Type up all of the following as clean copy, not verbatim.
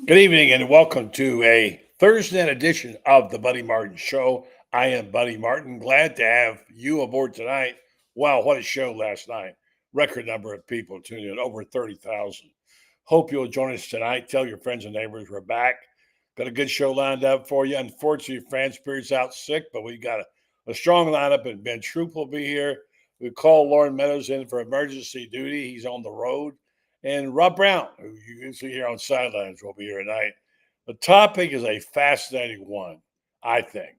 Good evening and welcome to a Thursday night edition of the Buddy Martin Show. I am Buddy Martin. Glad to have you aboard tonight. Wow, what a show last night. Record number of people tuned in, over 30,000. Hope you'll join us tonight. Tell your friends and neighbors we're back. Got a good show lined up for you. Unfortunately, Fran Spears out sick, but we got a strong lineup, and Ben Troop will be here. We called Lauren Meadows in for emergency duty. He's on the road. And Rob Brown, who you can see here on Sidelines, will be here tonight. The topic is a fascinating one, I think.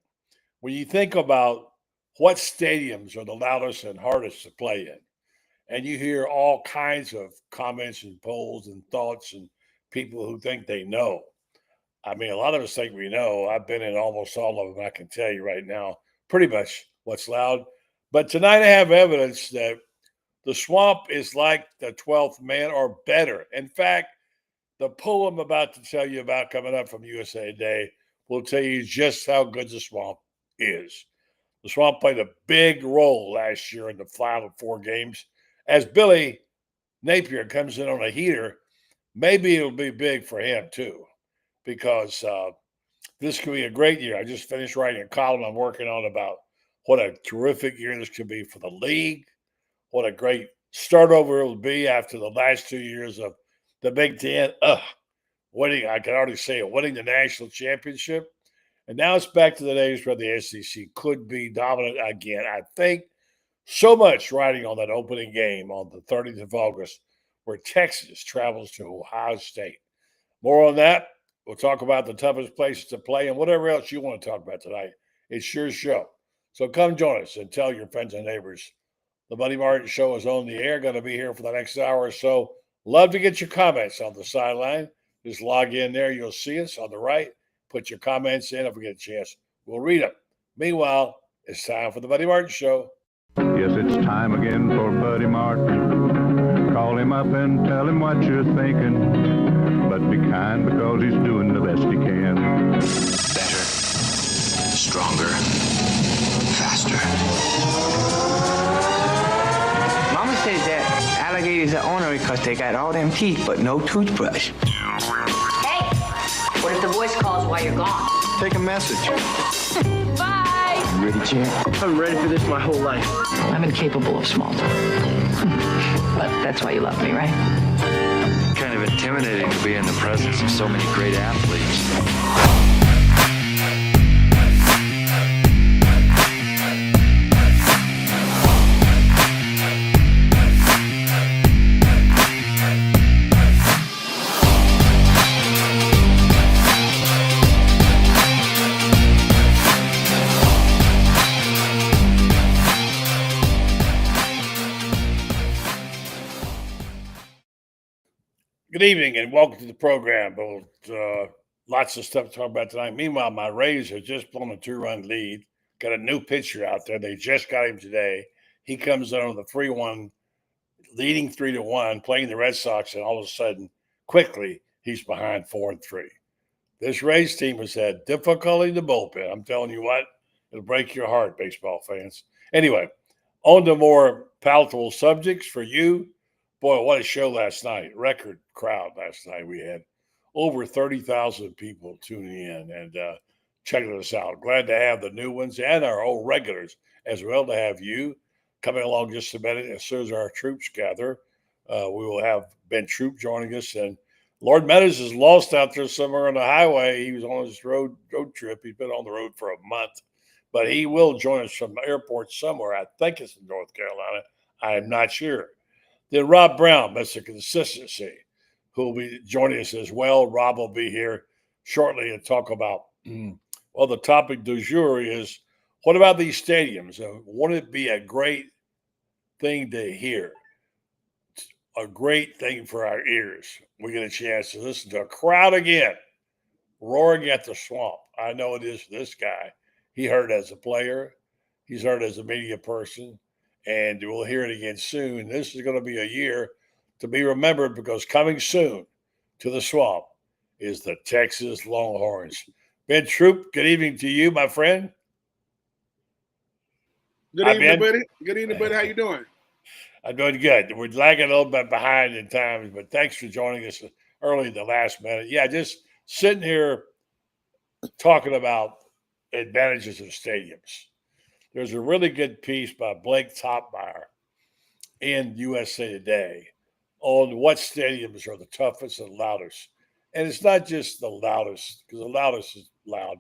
When you think about what stadiums are the loudest and hardest to play in, and you hear all kinds of comments and polls and thoughts and people who think they know. I mean, a lot of us think we know. I've been in almost all of them. I can tell you right now pretty much what's loud. But tonight I have evidence that the swamp is like the 12th man or better. In fact, the poll I'm about to tell you about coming up from USA Today will tell you just how good the swamp is. The swamp played a big role last year in the final four games. As Billy Napier comes in on a heater, maybe it'll be big for him too, because this could be a great year. I just finished writing a column I'm working on about what a terrific year this could be for the league. What a great start over it will be after the last 2 years of the Big Ten. Winning, I can already say it, winning the national championship. And now it's back to the days where the SEC could be dominant again. I think so much riding on that opening game on the 30th of August where Texas travels to Ohio State. More on that. We'll talk about the toughest places to play and whatever else you want to talk about tonight. It's your show. So come join us and tell your friends and neighbors. The Buddy Martin Show is on the air, going to be here for the next hour or so. Love to get your comments on the sideline. Just log in there. You'll see us on the right. Put your comments in. If we get a chance, we'll read them. Meanwhile, it's time for the Buddy Martin Show. Yes, it's time again for Buddy Martin. Call him up and tell him what you're thinking. But be kind because he's doing the best he can. Better, stronger, faster. Mama says that alligators are ornery because they got all them teeth but no toothbrush. Hey, what if the voice calls while you're gone? Take a message. Bye. You ready, champ? I'm ready for this my whole life. I'm incapable of small talk. But that's why you love me, right? Kind of intimidating to be in the presence of so many great athletes. Good evening and welcome to the program. Lots of stuff to talk about tonight. Meanwhile, my Rays have just blown a 2-run lead. Got a new pitcher out there. They just got him today. He comes in on the 3-1, leading 3-1, playing the Red Sox, and all of a sudden, quickly, he's behind 4-3. This Rays team has had difficulty in the bullpen. I'm telling you what, it'll break your heart, baseball fans. Anyway, on to more palatable subjects for you. Boy, what a show last night. Record crowd last night. We had over 30,000 people tuning in and checking us out. Glad to have the new ones and our old regulars as well, to have you coming along just a minute. As soon as our troops gather, we will have Ben Troop joining us. And Lord Meadows is lost out there somewhere on the highway. He was on his road trip. He's been on the road for a month. But he will join us from the airport somewhere. I think it's in North Carolina. I am not sure. Then Rob Brown, Mr. Consistency, who will be joining us as well. Rob will be here shortly to talk about, well, the topic du jour is, what about these stadiums? Wouldn't it be a great thing to hear? A great thing for our ears. We get a chance to listen to a crowd again roaring at the swamp. I know it is for this guy. He heard as a player. He's heard as a media person. And we'll hear it again soon. This is going to be a year to be remembered because coming soon to the swamp is the Texas Longhorns. Ben Troop, good evening to you, my friend. Good evening, buddy. Good evening, buddy. How you doing? I'm doing good. We're lagging a little bit behind in times, but thanks for joining us early in the last minute. Yeah, just sitting here talking about advantages of stadiums. There's a really good piece by Blake Topmeyer in USA Today on what stadiums are the toughest and loudest. And it's not just the loudest, because the loudest is loud.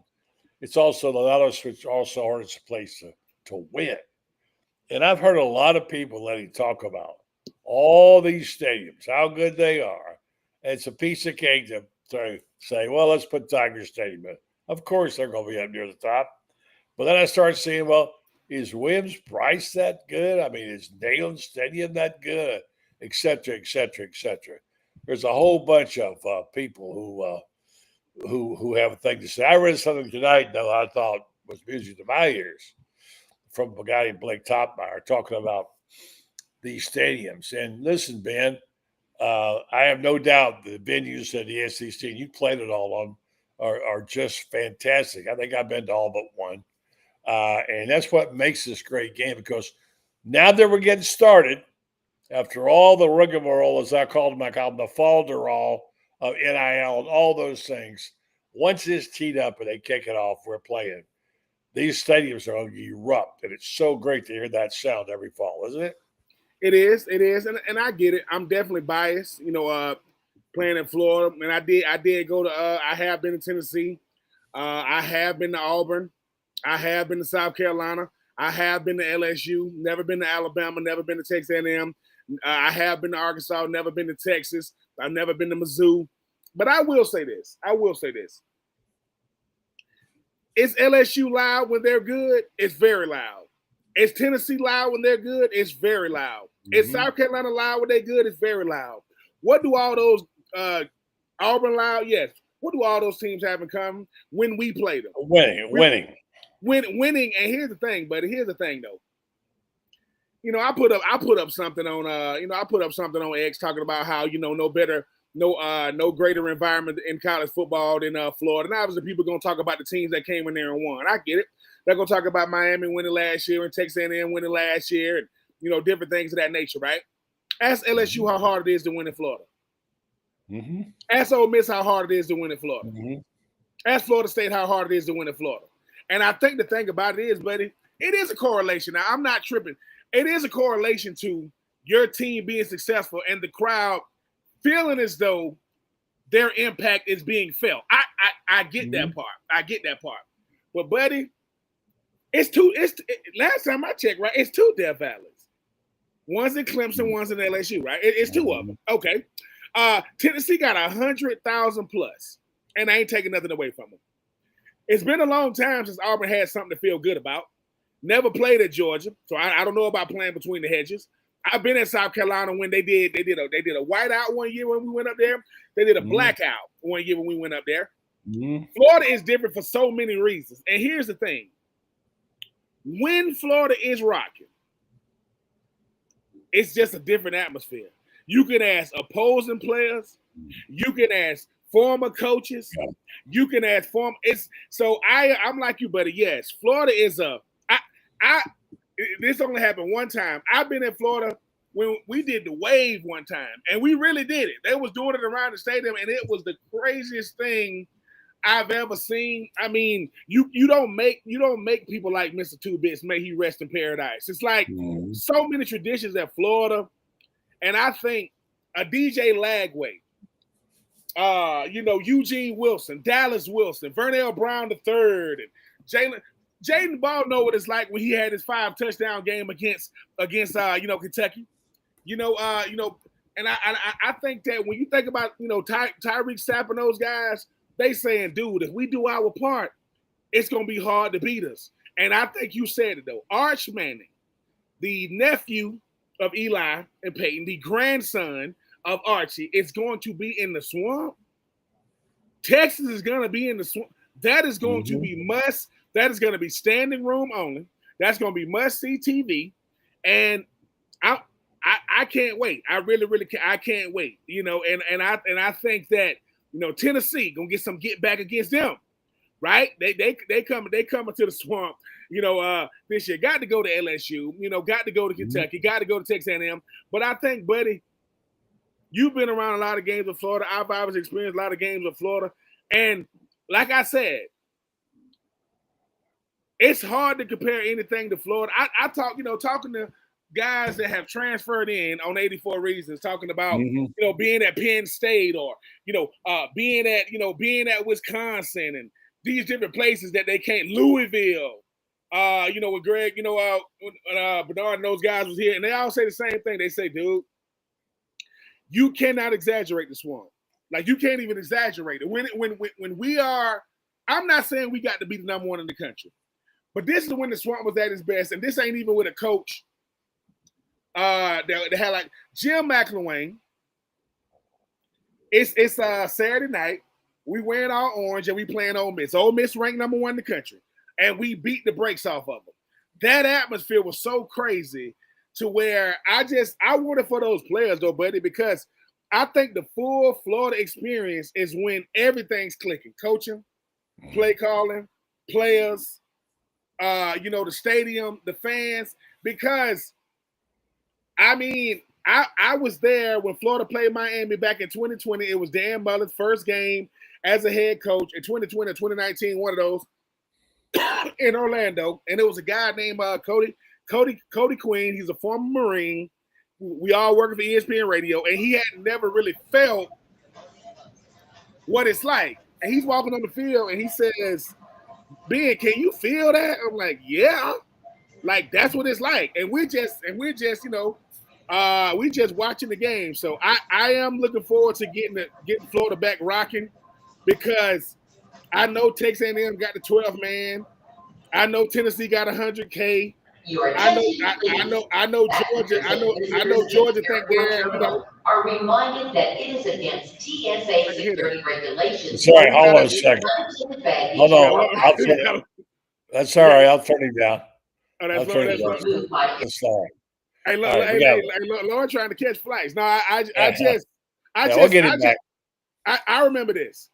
It's also the loudest, which also hardest place to win. And I've heard a lot of people letting talk about all these stadiums, how good they are. And it's a piece of cake to say, well, let's put Tiger Stadium in. Of course, they're going to be up near the top. But then I start seeing, well, is Williams-Brice that good? I mean, is Neyland Stadium that good? Et cetera, et cetera, et cetera. There's a whole bunch of people who have a thing to say. I read something tonight, though, I thought was music to my ears from a guy named Blake Topmeyer talking about these stadiums. And listen, Ben, I have no doubt the venues at the SEC, you played it all on, are just fantastic. I think I've been to all but one. And that's what makes this great game, because now that we're getting started, after all the rigmarole, as I called them, the falderall of NIL and all those things, once it's teed up and they kick it off, we're playing. These stadiums are going to erupt, and it's so great to hear that sound every fall, isn't it? It is, and I get it. I'm definitely biased, playing in Florida, and I did go to. I have been to Tennessee, I have been to Auburn, I have been to South Carolina, I have been to LSU, never been to Alabama, never been to Texas A&M. I have been to Arkansas, never been to Texas. I've never been to Mizzou. But I will say this. Is LSU loud when they're good? It's very loud. Is Tennessee loud when they're good? It's very loud. Mm-hmm. Is South Carolina loud when they're good? It's very loud. What do all those Auburn loud? Yes. What do all those teams have in common when we play them? Winning. Winning. And here's the thing, buddy. Here's the thing, though. I put up something on X talking about how, no greater environment in college football than Florida. And obviously people are going to talk about the teams that came in there and won. I get it. They're going to talk about Miami winning last year and Texas A&M winning last year and, different things of that nature, right? Ask LSU how hard it is to win in Florida. Mm-hmm. Ask Ole Miss how hard it is to win in Florida. Mm-hmm. Ask Florida State how hard it is to win in Florida. And I think the thing about it is, buddy, it is a correlation. Now, I'm not tripping. It is a correlation to your team being successful and the crowd feeling as though their impact is being felt. I get that part. I get that part. But buddy, last time I checked, right? It's two Death Valleys. One's in Clemson, one's in LSU, right? It's two of them. Okay. Tennessee got 100,000 plus, and I ain't taking nothing away from them. It's been a long time since Auburn had something to feel good about. Never played at Georgia, so I don't know about playing between the hedges. I've been at South Carolina when they did a whiteout one year when we went up there. They did a blackout one year when we went up there. Mm-hmm. Florida is different for so many reasons. And here's the thing. When Florida is rocking, it's just a different atmosphere. You can ask opposing players. You can ask former coaches. You can ask I'm like you, buddy. Yes, Florida is this only happened one time. I've been in Florida when we did the wave one time, and we really did it. They was doing it around the stadium, and it was the craziest thing I've ever seen. I mean, you don't make people like Mr. Two Bits, may he rest in paradise. It's like so many traditions at Florida, and I think a DJ Lagway, Eugene Wilson, Dallas Wilson, Vernell Brown III, and Jaden Ball know what it's like when he had his 5 touchdown game against Kentucky. And I think that when you think about Tyreek Sapp and those guys, they saying, dude, if we do our part, it's gonna be hard to beat us. And I think you said it though. Arch Manning, the nephew of Eli and Peyton, the grandson of Archie, is going to be in the swamp. Texas is gonna be in the swamp. That is going to be must. That is going to be standing room only. That's going to be must-see TV, and I can't wait. I really I can't wait. And I think that Tennessee gonna get back against them, right? They coming to the swamp. This year got to go to LSU. Got to go to Kentucky. Got to go to Texas A&M. But I think, buddy, you've been around a lot of games with Florida. I've obviously experienced a lot of games with Florida. And like I said, it's hard to compare anything to Florida. I talk, talking to guys that have transferred in on 84 Reasons, talking about, being at Penn State or, being at Wisconsin and these different places that they can't, Louisville, with Greg, Bernard and those guys was here, and they all say the same thing. They say, dude, you cannot exaggerate the swamp. Like, you can't even exaggerate it. When we are, I'm not saying we got to be the number one in the country, but this is when the swamp was at its best, and this ain't even with a coach that had like Jim McElwain. It's Saturday night. We wearing our orange and we playing Ole Miss. Ole Miss ranked number one in the country, and we beat the brakes off of them. That atmosphere was so crazy to where I wanted for those players though, buddy, because I think the full Florida experience is when everything's clicking: coaching, play calling, players. The stadium, the fans, because I was there when Florida played Miami back in 2020. It was Dan Mullen's first game as a head coach in 2020 or 2019, one of those in Orlando. And it was a guy named Cody Queen. He's a former Marine. We all working for ESPN Radio, and he had never really felt what it's like. And he's walking on the field and he says, Ben, can you feel that? I'm like, yeah, like that's what it's like. And we're just we just watching the game. So I am looking forward to getting Florida back rocking, because I know Texas A&M got the 12th man. I know Tennessee got 100K. I know Georgia. I know Georgia think they're are reminded that it is against TSA security regulations. Sorry, hold on a second. Hold on. That's all right. I'll turn him down. I'll turn him down. That's all right. Hey, Lauren trying to catch flights. No, we'll get it back. I remember this.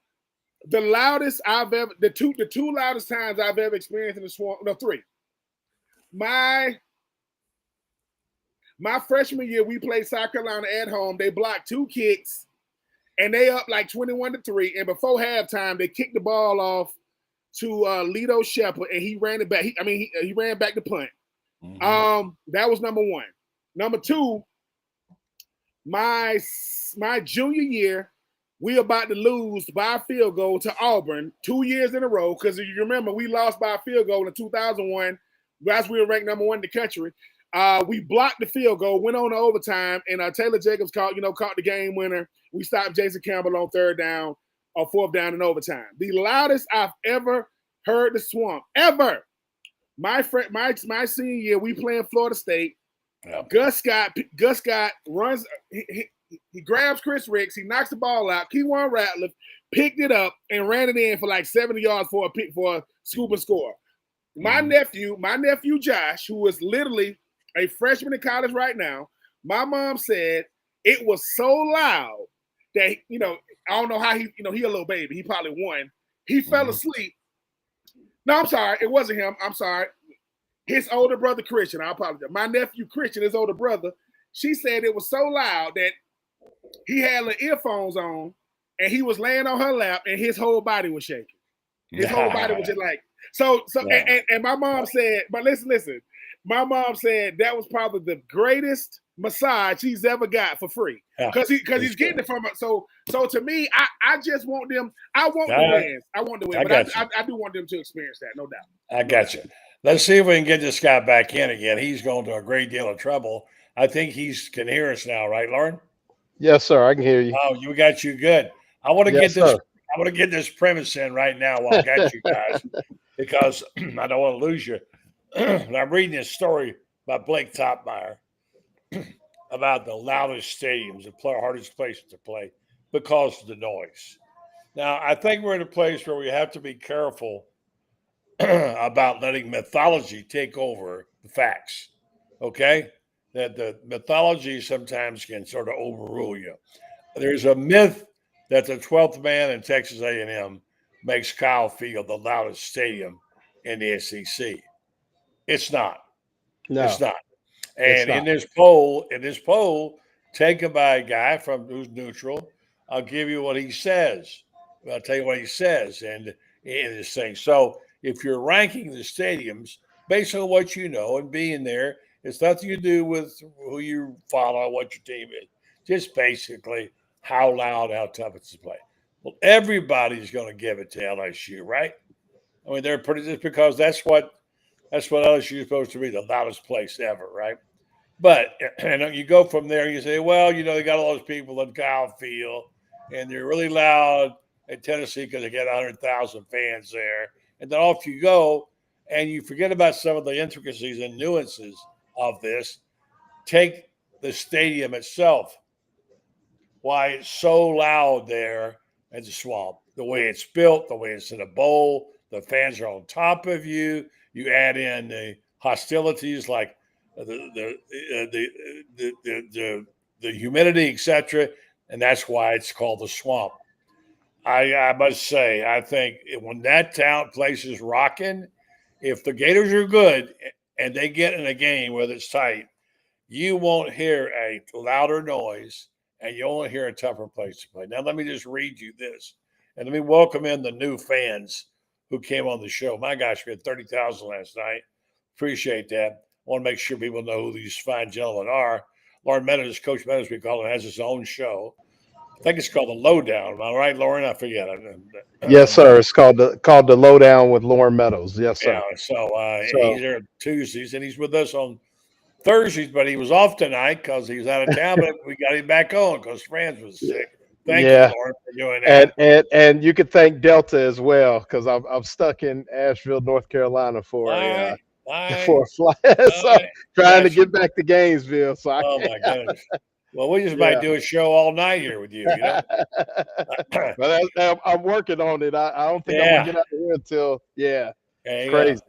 The loudest the two loudest times I've ever experienced in the swamp. No, three. My freshman year, we played South Carolina at home. They blocked 2 kicks, and they up like 21-3. And before halftime, they kicked the ball off to Lito Shepard, and he ran it back. He ran back the punt. That was number one. Number two, my junior year, we about to lose by a field goal to Auburn 2 years in a row, because if you remember, we lost by a field goal in 2001. Guys, we were ranked number one in the country. We blocked the field goal, went on to overtime, and Taylor Jacobs caught the game winner. We stopped Jason Campbell on 3rd down or 4th down in overtime. The loudest I've ever heard the swamp, ever. My senior year, we playing Florida State. Yep. Gus Scott runs. He grabs Chris Ricks. He knocks the ball out. Keywan Ratliff picked it up and ran it in for like 70 yards for a scoop and score. My nephew Josh, who is literally a freshman in college right now, my mom said it was so loud that I don't know how he a little baby. He probably won. He fell asleep. No, I'm sorry. It wasn't him. I'm sorry. His older brother, Christian. I apologize. My nephew, Christian, his older brother, she said it was so loud that he had the earphones on and he was laying on her lap and his whole body was shaking. His whole body was just like, and my mom said, but listen, my mom said that was probably the greatest massage he's ever got for free. Because he's getting it from her. So to me, I just want them, I want the wins. I want the win, but I do want them to experience that, no doubt. I got you. Let's see if we can get this guy back in again. He's going to a great deal of trouble. I think he can hear us now, right, Lauren? Yes, sir. I can hear you. Oh, we got you good. I want to get this. I want to get this premise in right now while I got you guys, because I don't want to lose you. I'm reading this story by Blake Topmeyer about the loudest stadiums, the hardest places to play because of the noise. Now, I think we're in a place where we have to be careful about letting mythology take over the facts, okay? That the mythology sometimes can sort of overrule you. There's a myth that the 12th man in Texas A&M makes Kyle Field the loudest stadium in the SEC. It's not. No. It's not. And in this poll taken by a guy who's neutral, I'll give you what he says. I'll tell you what he says in this thing. So if you're ranking the stadiums based on what you know and being there, it's nothing to do with who you follow, what your team is. Just basically how loud, how tough it's to play. Well, everybody's going to give it to LSU, right? I mean, they're pretty just because that's what LSU is supposed to be, the loudest place ever, right? But and you go from there, you say, well, they got all those people in Kyle Field, and they're really loud in Tennessee because they get 100,000 fans there. And then off you go, and you forget about some of the intricacies and nuances of this. Take the stadium itself, why it's so loud there at the Swamp, the way it's built, the way it's in a bowl, the fans are on top of you. You add in the hostilities like the humidity, etc., and that's why it's called the Swamp. I must say, I think when that place is rocking, if the Gators are good and they get in a game where it's tight, you won't hear a louder noise and you won't hear a tougher place to play. Now, let me just read you this, and let me welcome in the new fans who came on the show. My gosh, we had 30,000 last night. Appreciate that. I want to make sure people know who these fine gentlemen are. Lauren Meadows, Coach Meadows, we call him, has his own show. I think it's called the Lowdown. Am I right, Lauren? I forget. Yes, sir. It's called the Lowdown with Lauren Meadows. Yes, sir. Yeah. So he's there Tuesdays, and he's with us on Thursdays, but he was off tonight because he was out of town. But we got him back on because Franz was sick. Thank you, Lauren, for doing that. And you could thank Delta as well because I'm stuck in Asheville, North Carolina for a flight. So trying to get back to Gainesville. So my goodness. Well, we just might do a show all night here with you. But I'm working on it. I don't think I'm gonna get out of here until it's crazy.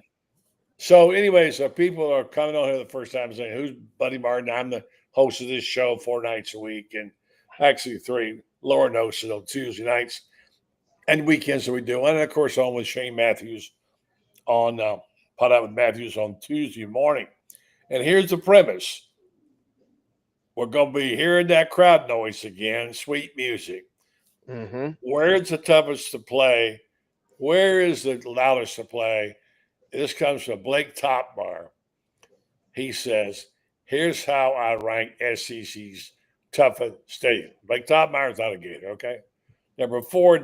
So anyway, so people are coming on here the first time saying, "Who's Buddy Martin?" I'm the host of this show 4 nights a week, and actually 3. Lauren hosts it on Tuesday nights and weekends that we do, and of course on with Shane Matthews on Pot Out with Matthews on Tuesday morning. And here's the premise. We're going to be hearing that crowd noise again, sweet music. Mm-hmm. Where is the toughest to play? Where is the loudest to play? This comes from Blake Topmar. He says, here's how I rank SEC's toughest stadium. Blake Topmar is not a Gator, okay? Number 4,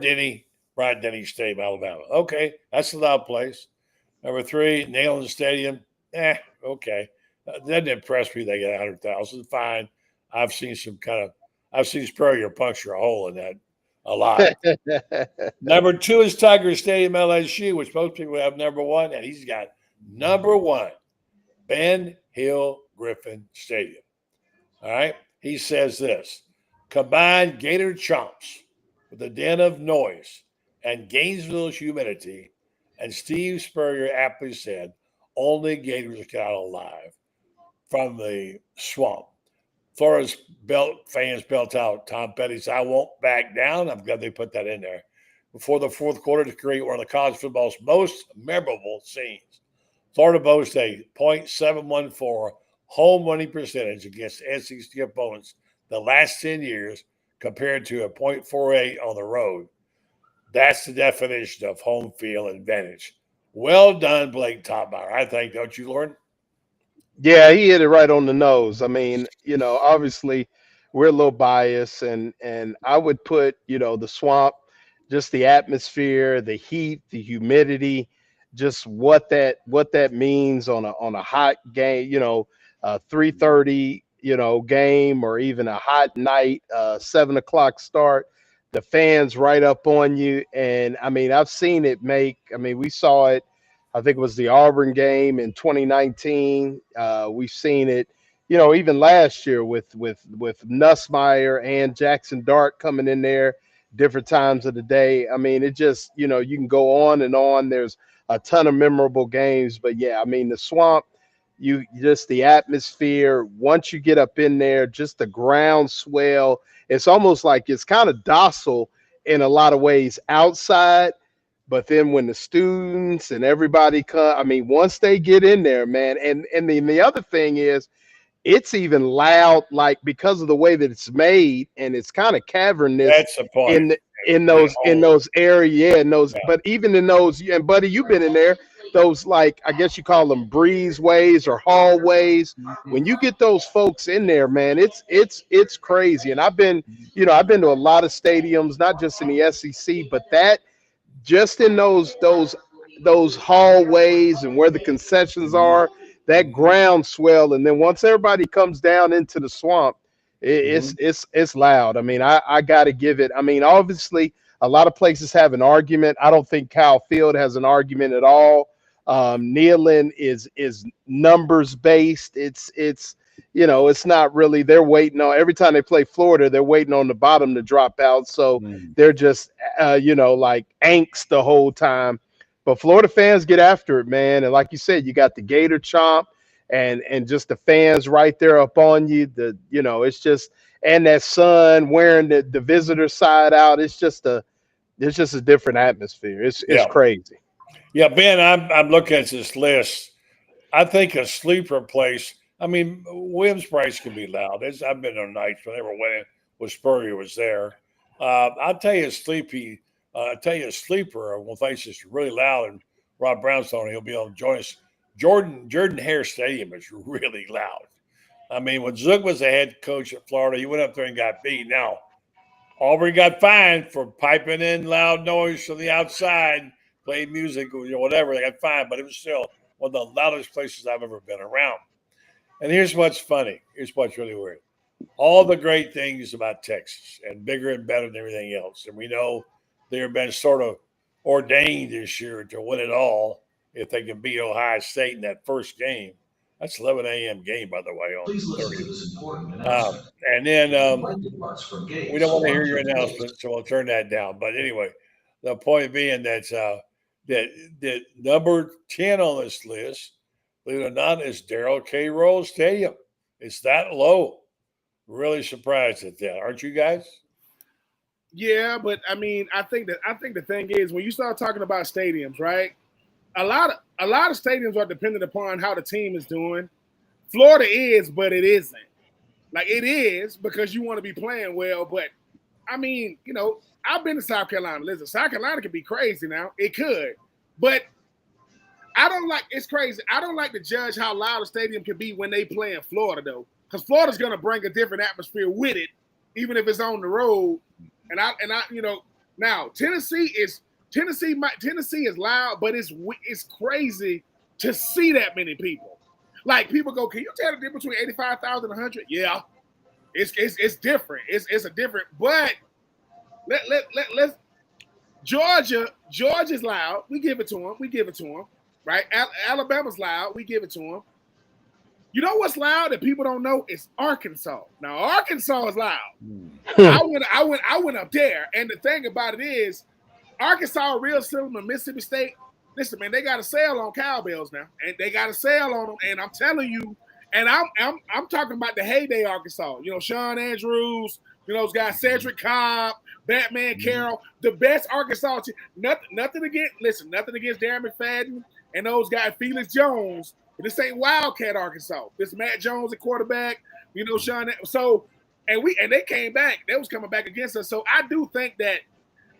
Bryant Denny Stadium, Alabama. Okay, that's a loud place. Number 3, Neyland Stadium. Okay. Doesn't impress me. They get 100,000. Fine. I've seen Spurrier puncture a hole in that a lot. Number 2 is Tiger Stadium, LSU, which most people have number 1, and he's got number 1, Ben Hill Griffin Stadium. All right. He says this: combined Gator Chomps with a den of noise and Gainesville's humidity, and Steve Spurrier aptly said, only Gators get out alive from the Swamp. Florida's fans belt out Tom Petty's "I Won't Back Down." I'm glad they put that in there before the fourth quarter to create one of the college football's most memorable scenes. Florida boasts a .714 home winning percentage against SEC opponents the last 10 years compared to a .48 on the road. That's the definition of home field advantage. Well done, Blake Topmar, I think, don't you, Lauren? Yeah, he hit it right on the nose. I mean, obviously we're a little biased, and I would put, the Swamp, just the atmosphere, the heat, the humidity, just what that means on a hot game, 3:30, game, or even a hot night, 7 o'clock start, the fans right up on you. And I mean, I've seen it we saw it. I think it was the Auburn game in 2019. We've seen it, even last year with Nussmeier and Jackson Dart coming in there different times of the day. I mean, it just, you can go on and on. There's a ton of memorable games, but yeah, I mean, the Swamp, just the atmosphere, once you get up in there, just the ground swell, it's almost like it's kind of docile in a lot of ways outside. But then when the students and everybody come, I mean, once they get in there, man, and then the other thing is, it's even loud, like because of the way that it's made, and it's kind of cavernous. That's the point. in those area, in those, but even in those, and Buddy, you've been in there, those, like, I guess you call them breezeways or hallways. When you get those folks in there, man, it's crazy. And I've been to a lot of stadiums, not just in the SEC, but that just in those hallways and where the concessions are, that groundswell, and then once everybody comes down into the swamp, it's loud. I mean, I got to give it. I mean, obviously, a lot of places have an argument. I don't think Kyle Field has an argument at all. Kneeling is numbers based. It's it's not really. They're waiting on every time they play Florida. They're waiting on the bottom to drop out. So they're just like angst the whole time. But Florida fans get after it, man. And like you said, you got the Gator Chomp. And just the fans right there up on you, it's just, and that sun wearing the visitor side out. It's just a different atmosphere. It's crazy. Yeah, Ben, I'm looking at this list. I think a sleeper place. I mean, Williams Brice can be loud. I've been on nights when they were winning when Spurrier was there. I'll tell you a sleeper. One place is really loud, and Rob Brownstone, he'll be able to join us. Jordan Hare Stadium is really loud. I mean, when Zook was the head coach at Florida, he went up there and got beat. Now, Auburn got fined for piping in loud noise from the outside, playing music, whatever. They got fined, but it was still one of the loudest places I've ever been around. And here's what's funny. Here's what's really weird. All the great things about Texas and bigger and better than everything else. And we know they've been sort of ordained this year to win it all. If they can beat Ohio State in that first game. That's 11 a.m. game, by the way. On Please listen to this important announcement. And then we don't want to hear your announcement, so we'll turn that down. But anyway, the point being that that number 10 on this list, believe it or not, is Darrell K. Rowell Stadium. It's that low. Really surprised at that, aren't you guys? Yeah, but I mean, I think the thing is when you start talking about stadiums, right? A lot of stadiums are dependent upon how the team is doing. Florida is, but it isn't. Like, it is because you want to be playing well, but I mean, I've been to South Carolina. Listen, South Carolina could be crazy now. It could, but it's crazy. I don't like to judge how loud a stadium can be when they play in Florida, though, because Florida's going to bring a different atmosphere with it, even if it's on the road. And I now Tennessee is loud, but it's crazy to see that many people. Like, people go, can you tell the difference between 85,000 and 100? Yeah, it's different. It's a different. But let's Georgia's loud. We give it to them. Right? Alabama's loud. We give it to them. You know what's loud that people don't know? It's Arkansas. Now, Arkansas is loud. I went up there, and the thing about it is, Arkansas, real similar to Mississippi State. Listen, man, they got a sale on cowbells now, and they got a sale on them. And I'm telling you, and I'm talking about the heyday Arkansas. Sean Andrews. Those guys, Cedric Cobb, Batman Carroll, the best Arkansas team. Nothing against Darren McFadden and those guys, Felix Jones. But this ain't Wildcat Arkansas. This Matt Jones at quarterback. Sean. So, and they came back. They was coming back against us. So I do think that.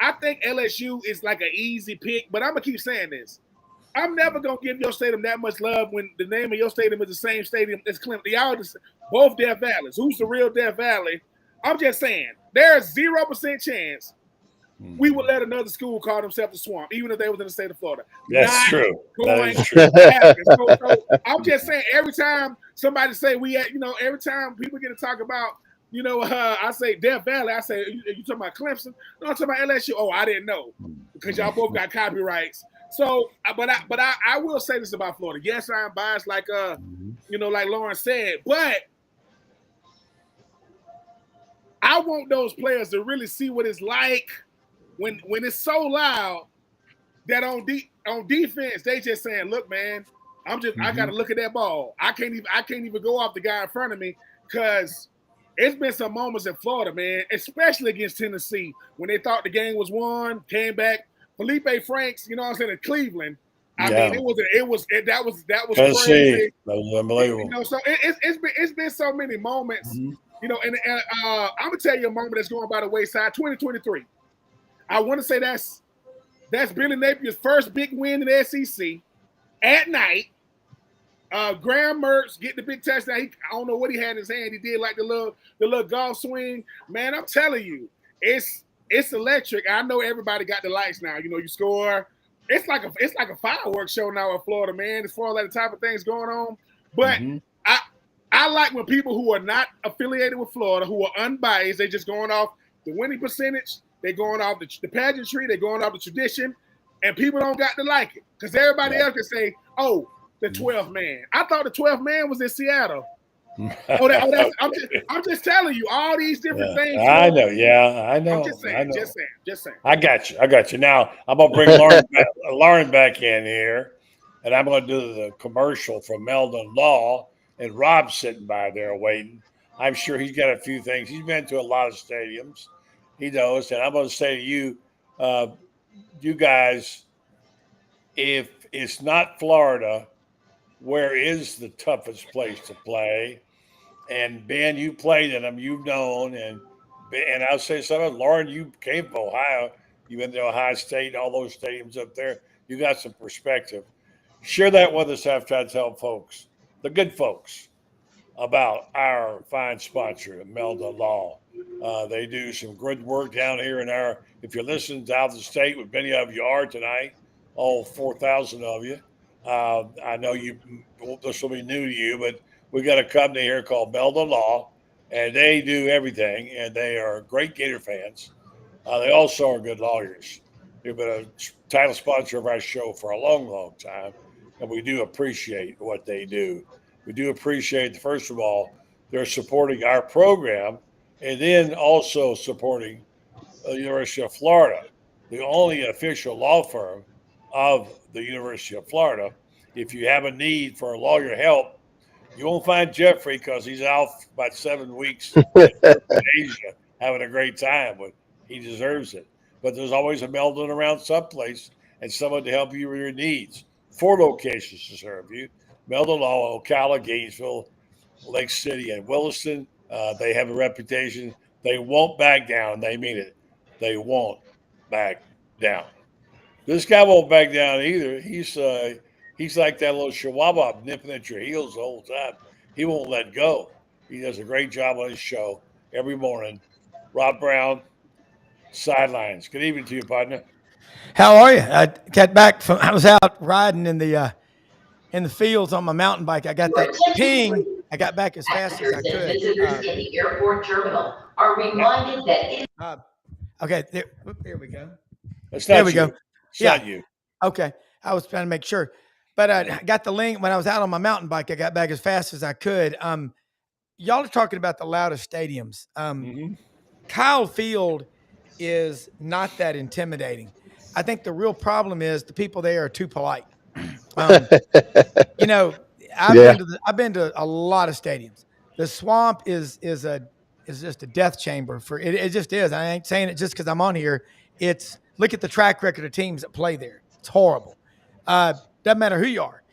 I think LSU is like an easy pick, but I'm going to keep saying this. I'm never going to give your stadium that much love when the name of your stadium is the same stadium as Clemson. Y'all just both Death Valleys. Who's the real Death Valley? I'm just saying, there's 0% chance we would let another school call themselves the Swamp, even if they was in the state of Florida. That's true. Going That is true. to happen. So I'm just saying, every time somebody say every time people get to talk about, I say Death Valley. I say, you talking about Clemson? No, I'm talking about LSU. Oh, I didn't know because y'all both got copyrights. So, but I will say this about Florida. Yes, I am biased, like like Lauren said, but I want those players to really see what it's like when it's so loud that on defense they just saying, "Look, man, I got to look at that ball. I can't even go off the guy in front of me because." It's been some moments in Florida, man, especially against Tennessee, when they thought the game was won, came back. Felipe Franks, at Cleveland. I mean, that was crazy. That was unbelievable. So it's been so many moments, and I'm gonna tell you a moment that's going by the wayside. 2023. I want to say that's Billy Napier's first big win in the SEC at night. Graham Mertz getting the big touchdown. I don't know what he had in his hand. He did like the little golf swing. Man, I'm telling you, it's electric. I know everybody got the lights now. You score. It's like a fireworks show now in Florida, man. As far as the type of things going on. But I like when people who are not affiliated with Florida, who are unbiased, they just going off the winning percentage. They going off the pageantry. They going off the tradition, and people don't got to like it because everybody else can say, "Oh, the 12th man." I thought the 12th man was in Seattle. I'm just telling you all these different things. I know. Yeah, I know. I'm just saying. Just saying. I got you. Now I'm gonna bring Lauren back in here, and I'm gonna do the commercial from Meldon Law, and Rob's sitting by there waiting. I'm sure he's got a few things. He's been to a lot of stadiums. He knows, and I'm going to say to you, you guys, if it's not Florida, where is the toughest place to play? And Ben, you played in them, you've known, and I'll say something. Lauren, you came from Ohio. You went to Ohio State, all those stadiums up there. You got some perspective. Share that with us after I tell folks, the good folks, about our fine sponsor, Meldon Law. They do some good work down here if you're listening out of the state, which many of you are tonight, all 4,000 of you. I know this will be new to you, but we got a company here called Meldon Law, and they do everything, and they are great Gator fans. They also are good lawyers. They've been a title sponsor of our show for a long, long time, and we do appreciate what they do. We do appreciate, first of all, they're supporting our program and then also supporting the University of Florida, the only official law firm of the University of Florida. If you have a need for lawyer help, you won't find Jeffrey because he's out about 7 weeks in Asia having a great time, but he deserves it. But there's always a Meldon around someplace and someone to help you with your needs. 4 locations to serve you. Meldon Law, Ocala, Gainesville, Lake City, and Williston. They have a reputation. They won't back down. They mean it. They won't back down. This guy won't back down either. He's like that little chihuahua nipping at your heels the whole time. He won't let go. He does a great job on his show every morning. Rob Brown, Sidelines. Good evening to you, partner. How are you? I got back from. I was out riding in the fields on my mountain bike. I got that ping. I got back as fast as I could. Visitors in the airport terminal are reminded that okay, there we go. There we go. It's not you. Okay, I was trying to make sure, but I got the link when I was out on my mountain bike. I got back as fast as I could. Y'all are talking about the loudest stadiums. Kyle Field is not that intimidating. I think the real problem is the people there are too polite. I've been to a lot of stadiums. The Swamp is just a death chamber for it. It just is. I ain't saying it just because I'm on here. Look at the track record of teams that play there. It's horrible. Doesn't matter who you are.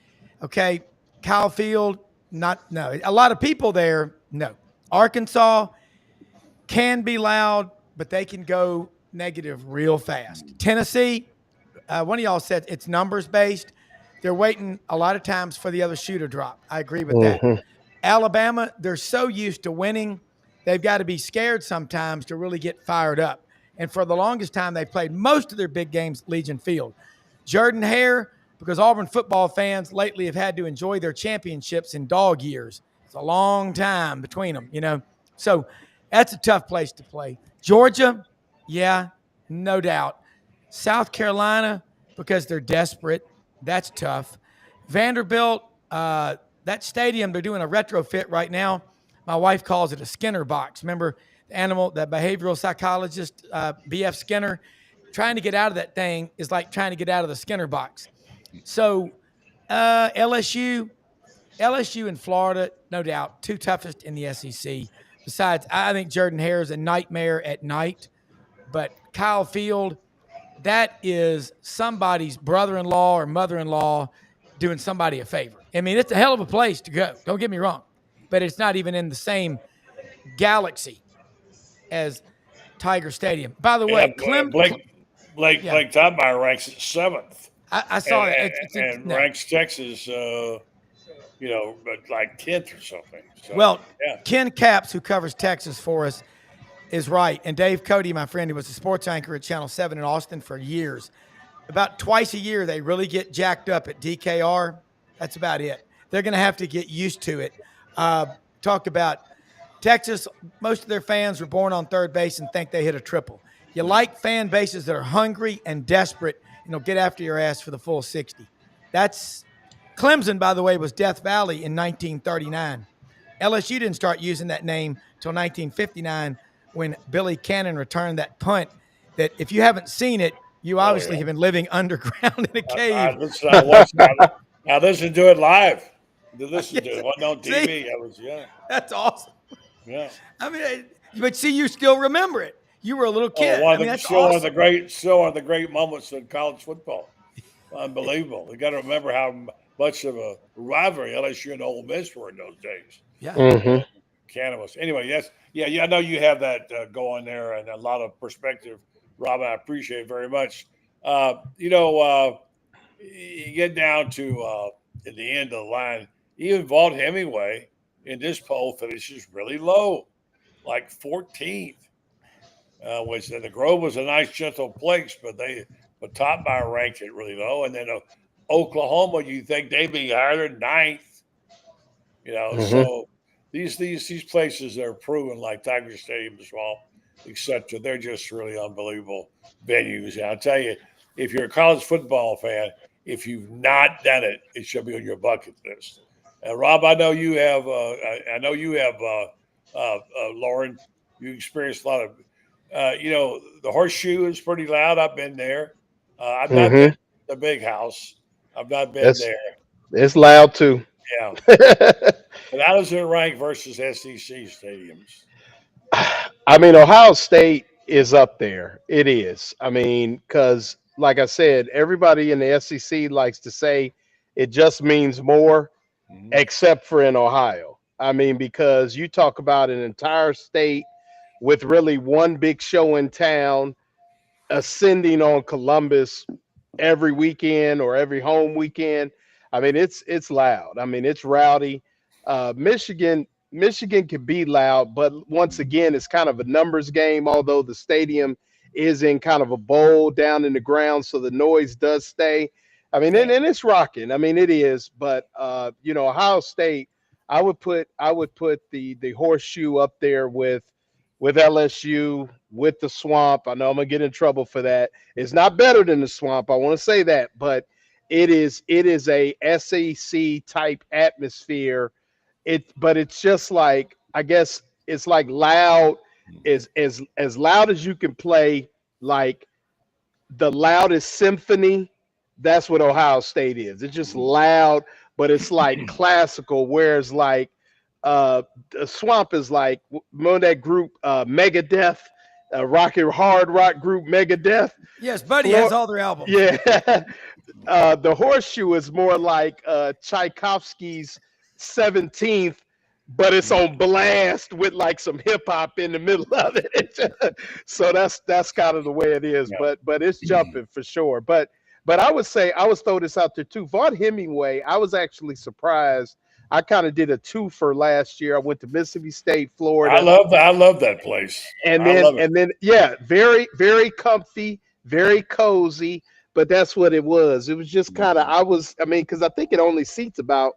Okay, Kyle Field, no. A lot of people there, no. Arkansas can be loud, but they can go negative real fast. Tennessee, one of y'all said it's numbers based. They're waiting a lot of times for the other shoe to drop. I agree with that. Alabama, they're so used to winning, they've got to be scared sometimes to really get fired up. And for the longest time, they played most of their big games at Legion Field. Jordan-Hare, because Auburn football fans lately have had to enjoy their championships in dog years. It's a long time between them, So that's a tough place to play. Georgia, yeah, no doubt. South Carolina, because they're desperate. That's tough. Vanderbilt, that stadium, they're doing a retrofit right now. My wife calls it a Skinner box. Remember the behavioral psychologist, B.F. Skinner? Trying to get out of that thing is like trying to get out of the Skinner box. So LSU and Florida, no doubt, 2 toughest in the SEC. Besides, I think Jordan-Hare is a nightmare at night. But Kyle Field, that is somebody's brother-in-law or mother-in-law doing somebody a favor. I mean, it's a hell of a place to go. Don't get me wrong. But it's not even in the same galaxy as Tiger Stadium. By the way, Blake Topmeyer ranks at 7th. I saw it. And ranks Texas, but like 10th or something. So, well, yeah. Ken Capps, who covers Texas for us, is right. And Dave Cody, my friend, who was a sports anchor at Channel 7 in Austin for years, about twice a year, they really get jacked up at DKR. That's about it. They're going to have to get used to it. Talk about Texas. Most of their fans were born on third base and think they hit a triple. You like fan bases that are hungry and desperate and they'll get after your ass for the full 60. That's Clemson, by the way, was Death Valley in 1939. LSU didn't start using that name till 1959 when Billy Cannon returned that punt that if you haven't seen it, you obviously have been living underground in a cave. I listened to it live. Listen to it. It wasn't on TV. That's awesome. Yeah. I mean, but see, you still remember it. You were a little kid. Still one of the great moments in college football. Unbelievable. You got to remember how much of a rivalry LSU and Ole Miss were in those days. Yeah. Mm-hmm. Cannabis. Anyway, yes. Yeah, I know you have that going there and a lot of perspective, Rob. I appreciate it very much. You get down to at the end of the line, even Vaught Hemingway in this poll finishes really low, like 14th. Which the Grove was a nice, gentle place, but Topmeyer ranked it really low. And then Oklahoma, you think they'd be higher than 9th. So these places that are proven, like Tiger Stadium, Swamp, etc., they're just really unbelievable venues. And I'll tell you, if you're a college football fan, if you've not done it, it should be on your bucket list. And Rob, I know you have. Lauren, you experienced a lot of. The Horseshoe is pretty loud. I've been there. I've not been to the Big House. I've not been there. It's loud too. Yeah. But how does it rank versus SEC stadiums? I mean, Ohio State is up there. It is. I mean, because like I said, everybody in the SEC likes to say it just means more, except for in Ohio. I mean, because you talk about an entire state with really one big show in town ascending on Columbus every weekend or every home weekend. I mean, it's loud. I mean, it's rowdy. Michigan can be loud, but once again, it's kind of a numbers game, although the stadium is in kind of a bowl down in the ground, so the noise does stay. I mean, and it's rocking. I mean, it is, but Ohio State, I would put the Horseshoe up there with LSU, with the Swamp. I know I'm gonna get in trouble for that. It's not better than the Swamp. I want to say that, but it is a SEC type atmosphere. But it's just like, I guess it's like loud, as loud as you can play, like the loudest symphony. That's what Ohio State is. It's just loud, but it's like classical. Whereas like the Swamp is like, remember that group Megadeth, hard rock group Megadeth? Yes, Buddy has all their albums. Yeah. The Horseshoe is more like Tchaikovsky's 17th, but it's on blast with like some hip hop in the middle of it. So that's kind of the way it is. Yeah. But it's jumping for sure. But I would say, I would throw this out there too. Vaught Hemingway, I was actually surprised. I kind of did a two for last year. I went to Mississippi State, Florida. I love that place. And then, yeah, very, very comfy, very cozy. But that's what it was. It was just kind of, because I think it only seats about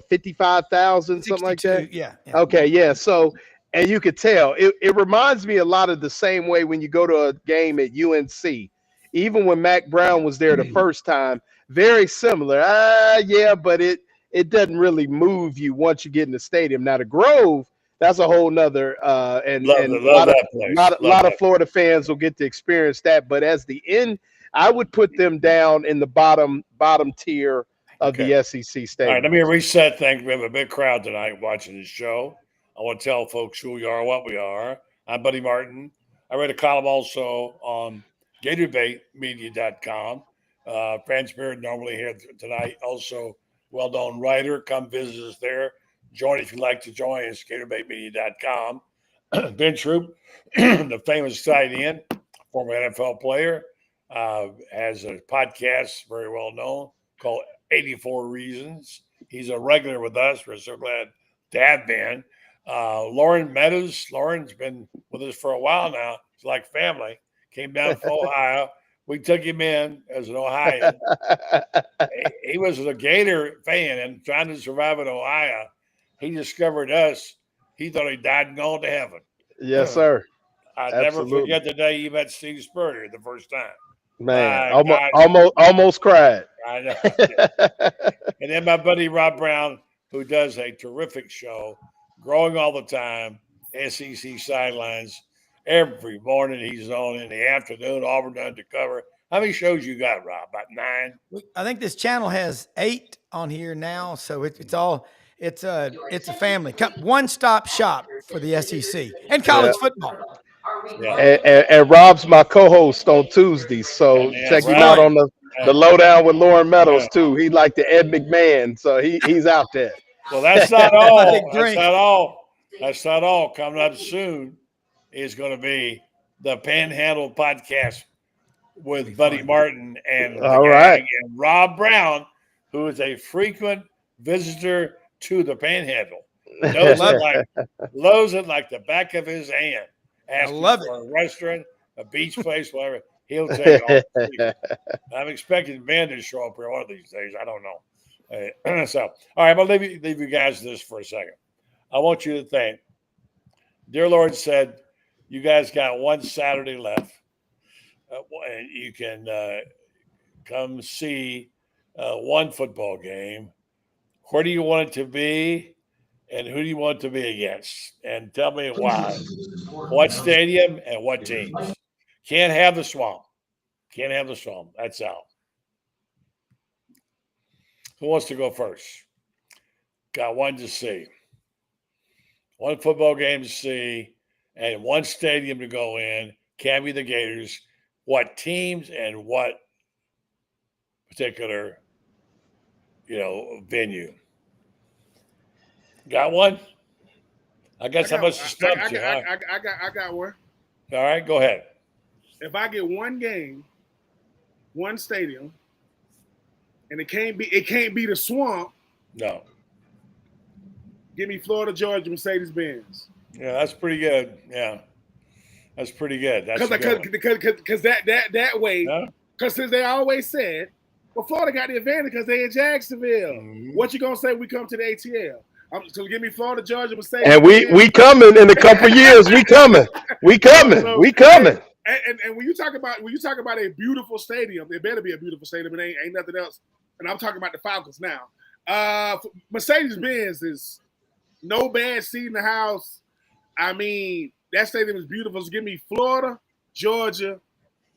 55,000, something like that. Yeah. Okay. Yeah. So, and you could tell it reminds me a lot of the same way when you go to a game at UNC, even when Mac Brown was there the first time, very similar. Yeah, but it doesn't really move you once you get in the stadium. Now the Grove, that's a whole nother, and a lot of Florida fans will get to experience that. But as the end, I would put them down in the bottom tier of the SEC stadium. All right, let me reset things. We have a big crowd tonight watching this show. I want to tell folks who we are, what we are. I'm Buddy Martin. I read a column also on GatorBaitMedia.com. Franz Beard normally here tonight. Also, well-known writer. Come visit us there. Join if you'd like to join us. GatorBaitMedia.com. Ben Troop, the famous tight end, former NFL player. has a podcast very well known called 84 Reasons. He's a regular with us. We're so glad to have been. Lauren Meadows. Lauren's been with us for a while now. It's like family. Came down from Ohio. We took him in as an Ohioan. He was a Gator fan and trying to survive in Ohio. He discovered us. He thought he died and gone to heaven. Yes, sir. I'll never forget the day he met Steve Spurrier the first time. Man, almost cried. I know. And then my buddy Rob Brown, who does a terrific show, growing all the time, SEC Sidelines. Every morning he's on in the afternoon, Auburn Undercover. How many shows you got, Rob? About 9? I think this channel has 8 on here now, so it's a family one-stop shop for the SEC and college football. Yeah. And Rob's my co-host on Tuesdays, so check him out on the Lowdown with Lauren Meadows too. He's like the Ed McMahon, so he's out there. Well, that's not all. That's not all. That's not all. Coming up soon is going to be the Panhandle podcast with Buddy Martin and and Rob Brown, who is a frequent visitor to the Panhandle. Knows it like the back of his hand. Asking for a restaurant, a beach place, whatever. He'll take all. I'm expecting Ben to show up here one of these days. I don't know. So, all right, I'm going to leave you guys this for a second. I want you to think. Dear Lord said, you guys got one Saturday left. And you can come see one football game. Where do you want it to be? And who do you want to be against? And tell me why. What stadium and what teams? Can't have the Swamp. Can't have the Swamp. That's out. Who wants to go first? Got one to see. One football game to see and one stadium to go in. Can't be the Gators. What teams and what particular, venue? Got one? I guess I must have stumped you. I got one. All right, go ahead. If I get one game, one stadium, and it can't be the Swamp. No. Give me Florida, Georgia, Mercedes-Benz. Yeah, that's pretty good. Yeah, that's pretty good. That's because that way. Because since they always said, well, Florida got the advantage because they in Jacksonville. Mm-hmm. What you gonna say? We come to the ATL. So give me Florida, Georgia, Mercedes. And we coming in a couple years. We coming. And when you talk about a beautiful stadium, it better be a beautiful stadium. It ain't nothing else. And I'm talking about the Falcons now. Mercedes-Benz is no bad seat in the house. I mean, that stadium is beautiful. So give me Florida, Georgia,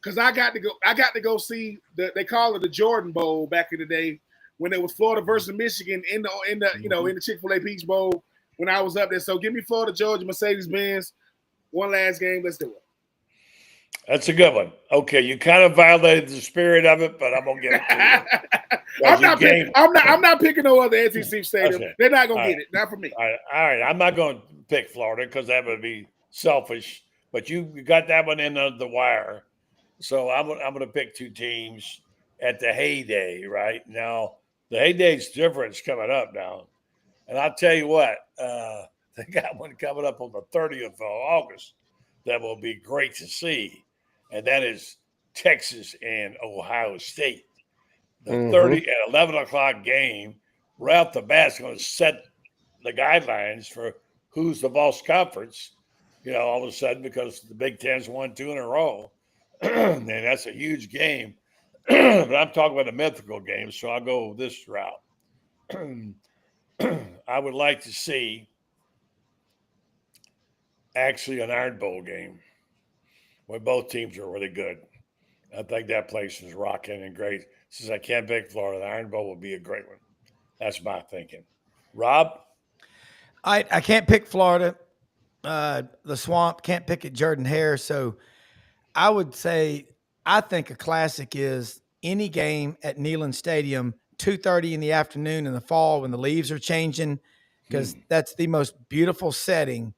because I got to go see they call it the Jordan Bowl back in the day when it was Florida versus Michigan in the Chick-fil-A Peach Bowl when I was up there. So give me Florida, Georgia, Mercedes-Benz. One last game. Let's do it. That's a good one. Okay, you kind of violated the spirit of it, but I'm gonna give it to you. I'm not picking no other SEC stadium. Okay. They're not gonna get it. Not for me. All right. I'm not gonna pick Florida because that would be selfish. But you got that one in under the wire. So I'm gonna pick two teams at the heyday. Right now, the heyday's different. It's coming up now, and I'll tell you what. They got one coming up on the 30th of August. That will be great to see. And that is Texas and Ohio State. The 30 at 11 o'clock game, right off the bat, is going to set the guidelines for who's the boss conference, all of a sudden, because the Big Ten's won 2 in a row. And that's a huge game. But I'm talking about a mythical game, so I'll go this route. I would like to see actually an Iron Bowl game where both teams are really good. I think that place is rocking and great. Since I can't pick Florida, the Iron Bowl would be a great one. That's my thinking. Rob? I can't pick Florida. The Swamp, can't pick it Jordan-Hare. So I would say I think a classic is any game at Neyland Stadium, 2:30 in the afternoon in the fall when the leaves are changing, because that's the most beautiful setting,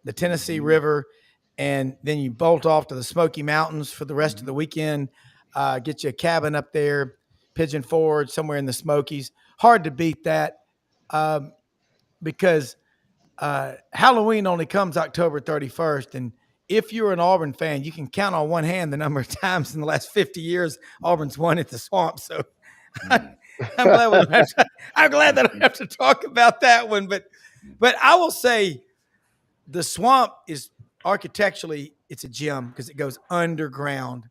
the Tennessee River, and then you bolt off to the Smoky Mountains for the rest of the weekend. Get you a cabin up there, Pigeon Forge, somewhere in the Smokies. Hard to beat that because Halloween only comes October 31st. And if you're an Auburn fan, you can count on one hand the number of times in the last 50 years Auburn's won at the Swamp. So I'm glad we don't have to, I'm glad that I don't have to talk about that one. But I will say the Swamp is architecturally, it's a gem because it goes underground,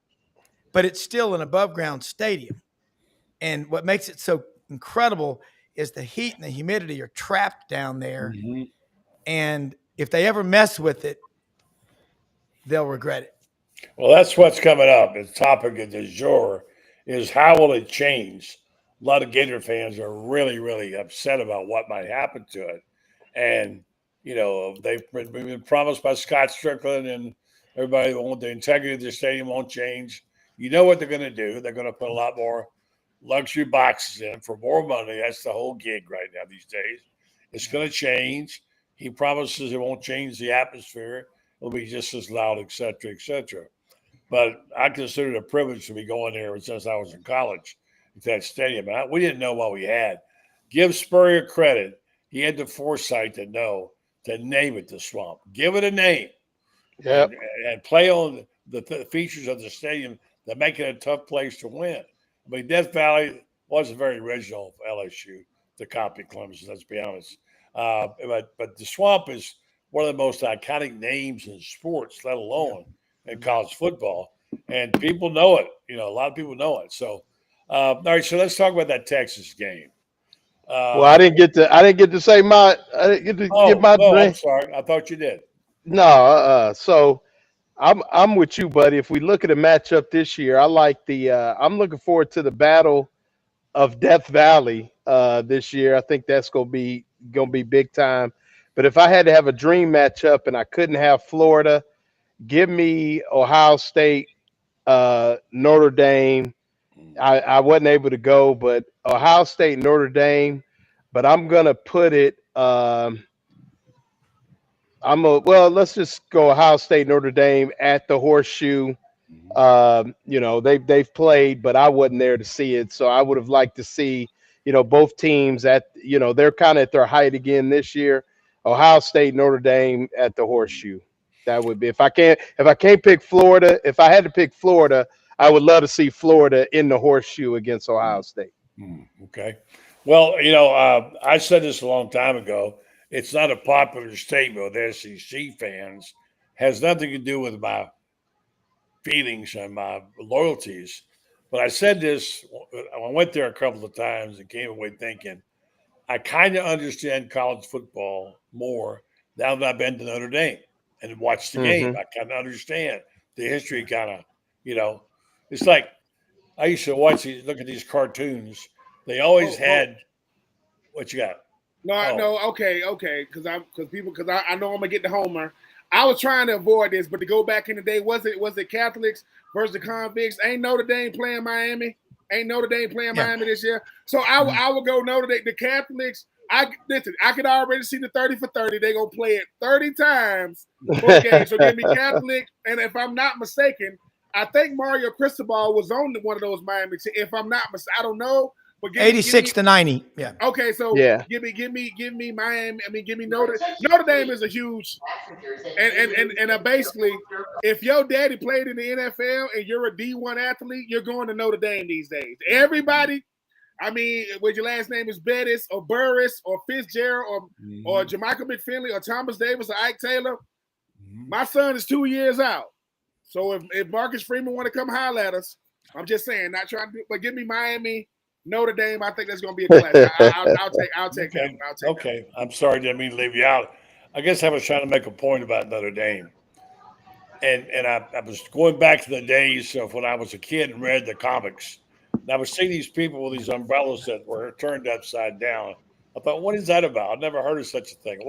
but it's still an above ground stadium. And what makes it so incredible is the heat and the humidity are trapped down there. Mm-hmm. And if they ever mess with it, they'll regret it. Well, that's what's coming up. The topic of du jour is how will it change? A lot of Gator fans are really, really upset about what might happen to it. And, you know, they've been promised by Scott Strickland and everybody won't, the integrity of the stadium won't change. You know what they're going to do. They're going to put a lot more luxury boxes in for more money. That's the whole gig right now these days. It's going to change. He promises it won't change the atmosphere. It'll be just as loud, et cetera, et cetera. But I consider it a privilege to be going there since I was in college at that stadium. And we didn't know what we had. Give Spurrier credit. He had the foresight to know to name it the Swamp. Give it a name. Yep. And play on the features of the stadium that make it a tough place to win. I mean, Death Valley wasn't very original for LSU to copy Clemson, let's be honest. But the Swamp is one of the most iconic names in sports, let alone in college football. And people know it. You know, a lot of people know it. So, all right, so let's talk about that Texas game. Well, I didn't get to say my. I didn't get to give my no, drink. I'm sorry. I thought you did. No, so I'm with you, buddy. If we look at a matchup this year, I like the. I'm looking forward to the battle of Death Valley this year. I think that's gonna be big time. But if I had to have a dream matchup and I couldn't have Florida, give me Ohio State, Notre Dame. I wasn't able to go, but Ohio State, Notre Dame. But I'm gonna put it. Let's just go Ohio State, Notre Dame at the Horseshoe. You know, they've played, but I wasn't there to see it. So I would have liked to see, you know, both teams at, you know, they're kind of at their height again this year. Ohio State, Notre Dame at the Horseshoe. That would be if I can't pick Florida. If I had to pick Florida, I would love to see Florida in the Horseshoe against Ohio State. Okay. Well, you know, I said this a long time ago. It's not a popular statement with SEC fans. Has nothing to do with my feelings and my loyalties. But I said this, I went there a couple of times and came away thinking, I kind of understand college football more now that I've been to Notre Dame and watched the game. I kind of understand the history kind of, you know. It's like I used to look at these cartoons. They always had what you got? No, okay, because I know I'm gonna get the homer. I was trying to avoid this, but to go back in the day, was it Catholics versus the convicts? Ain't Notre Dame playing Miami? Miami this year? So I would go Notre Dame. The Catholics, I could already see the 30 for 30. They're gonna play it 30 times per game. So give me Catholic, and if I'm not mistaken, I think Mario Cristobal was on one of those Miami. If I'm not mistaken, I don't know. But 86 to 90. Yeah. Okay, so give me Miami. I mean, give me Notre Dame is a huge, and basically, if your daddy played in the NFL and you're a D1 athlete, you're going to Notre Dame these days. Everybody, I mean, whether your last name is Bettis or Burris or Fitzgerald or Jermichael McFinley or Thomas Davis or Ike Taylor, my son is 2 years out. So if Marcus Freeman want to come holler at us, I'm just saying, not trying to, but give me Miami. Notre Dame, I think that's going to be a classic. I'll take that. Okay. I'm sorry, I didn't mean to leave you out. I guess I was trying to make a point about Notre Dame. And I was going back to the days of when I was a kid and read the comics. And I was seeing these people with these umbrellas that were turned upside down. I thought, what is that about? I've never heard of such a thing.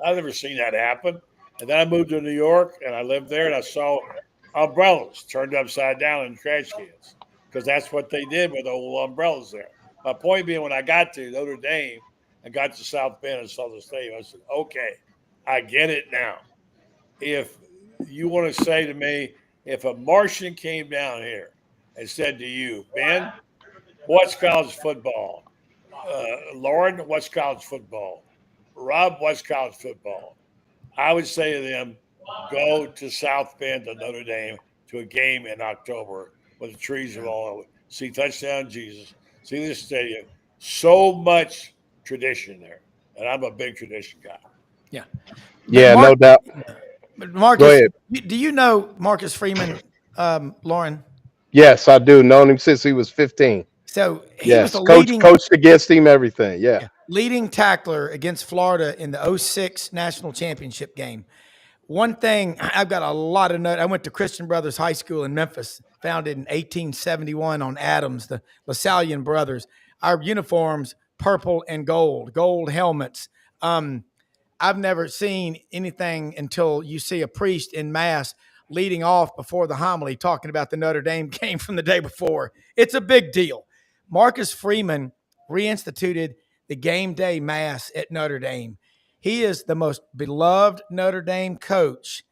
I've never seen that happen. And then I moved to New York, and I lived there, and I saw umbrellas turned upside down in trash cans. Because that's what they did with the old umbrellas there. My point being, when I got to Notre Dame and got to South Bend and saw the stadium, I said, okay, I get it now. If you want to say to me, if a Martian came down here and said to you, Ben, what's college football? Lauren, what's college football? Rob, what's college football? I would say to them, go to South Bend to Notre Dame to a game in October when the trees are all over. See Touchdown Jesus, see this stadium. So much tradition there. And I'm a big tradition guy. Yeah. Yeah, no doubt. But Marcus, Go ahead. do you know Marcus Freeman, Lauren? Yes, I do. Known him since he was 15. So he was Yes, the leading coached against him, everything. Yeah. leading tackler against Florida in the 06 national championship game. One thing, I've got a lot of notes. I went to Christian Brothers High School in Memphis, founded in 1871 on Adams, the LaSallian brothers. Our uniforms, purple and gold helmets. I've never seen anything until you see a priest in mass leading off before the homily talking about the Notre Dame game from the day before. It's a big deal. Marcus Freeman reinstituted the game day mass at Notre Dame. He is the most beloved Notre Dame coach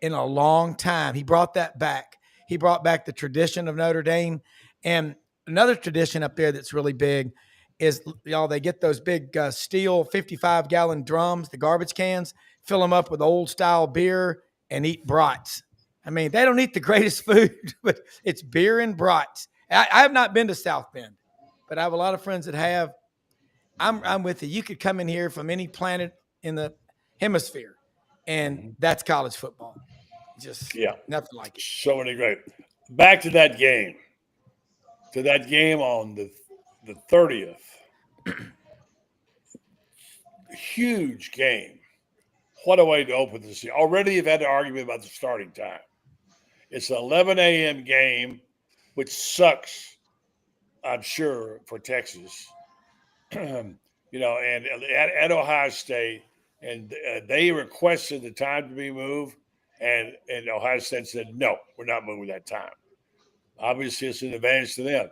in a long time. He brought that back. He brought back the tradition of Notre Dame. And another tradition up there that's really big is, they get those big steel 55-gallon drums, the garbage cans, fill them up with old style beer and eat brats. I mean, they don't eat the greatest food, but it's beer and brats. I have not been to South Bend, but I have a lot of friends that have. I'm with you. You could come in here from any planet in the hemisphere, and that's college football. Just nothing like it. So many great. Back to that game. On the 30th. Huge game. What a way to open the season. Already you've had an argument about the starting time. It's an 11 a.m. game, which sucks, I'm sure, for Texas. And at Ohio State, and they requested the time to be moved, and Ohio State said, no, we're not moving that time. Obviously, it's an advantage to them.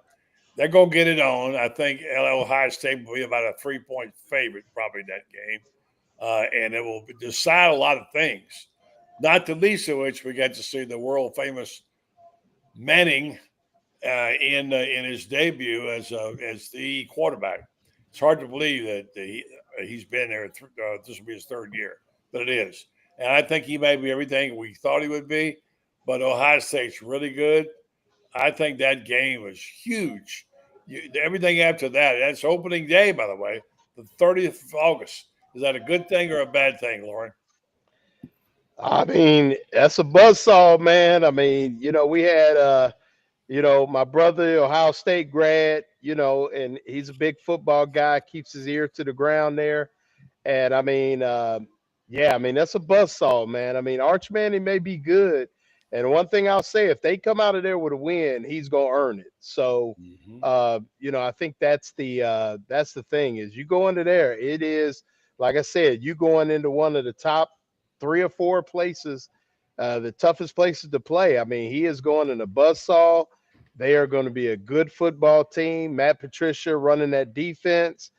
They're going to get it on. I think Ohio State will be about a 3-point favorite probably in that game. And it will decide a lot of things, not the least of which we got to see the world-famous Manning in his debut as the quarterback. It's hard to believe that he's been there. This will be his third year, but it is. And I think he may be everything we thought he would be, but Ohio State's really good. I think that game was huge. Everything after that, that's opening day, by the way, the 30th of August. Is that a good thing or a bad thing, Lauren? I mean, that's a buzzsaw, man. I mean, we had, my brother, Ohio State grad, and he's a big football guy, keeps his ear to the ground there. And I mean, that's a buzzsaw, man. I mean, Arch Manning may be good. And one thing I'll say, if they come out of there with a win, he's going to earn it. So, I think that's the thing is you go into there. It is, like I said, you going into one of the top 3 or 4 places, the toughest places to play. I mean, he is going in a buzzsaw. They are going to be a good football team. Matt Patricia running that defense.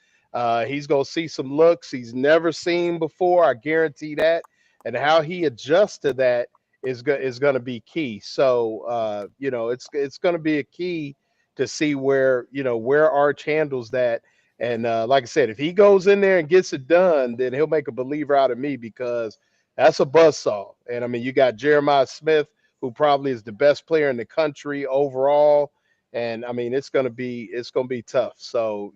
He's going to see some looks he's never seen before. I guarantee that. And how he adjusts to that is going to be key. So, it's going to be a key to see where Arch handles that. And like I said, if he goes in there and gets it done, then he'll make a believer out of me because that's a buzzsaw. And I mean, you got Jeremiah Smith, who probably is the best player in the country overall. And I mean, it's going to be tough. So,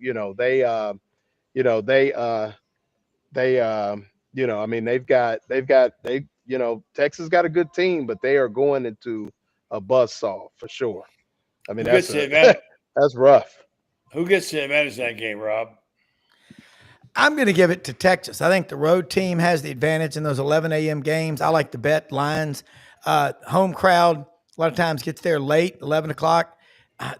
Texas got a good team, but they are going into a buzzsaw for sure. I mean, that's rough. Who gets the advantage in that game, Rob? I'm going to give it to Texas. I think the road team has the advantage in those 11 a.m. games. I like to bet lines. Home crowd a lot of times gets there late, 11 o'clock.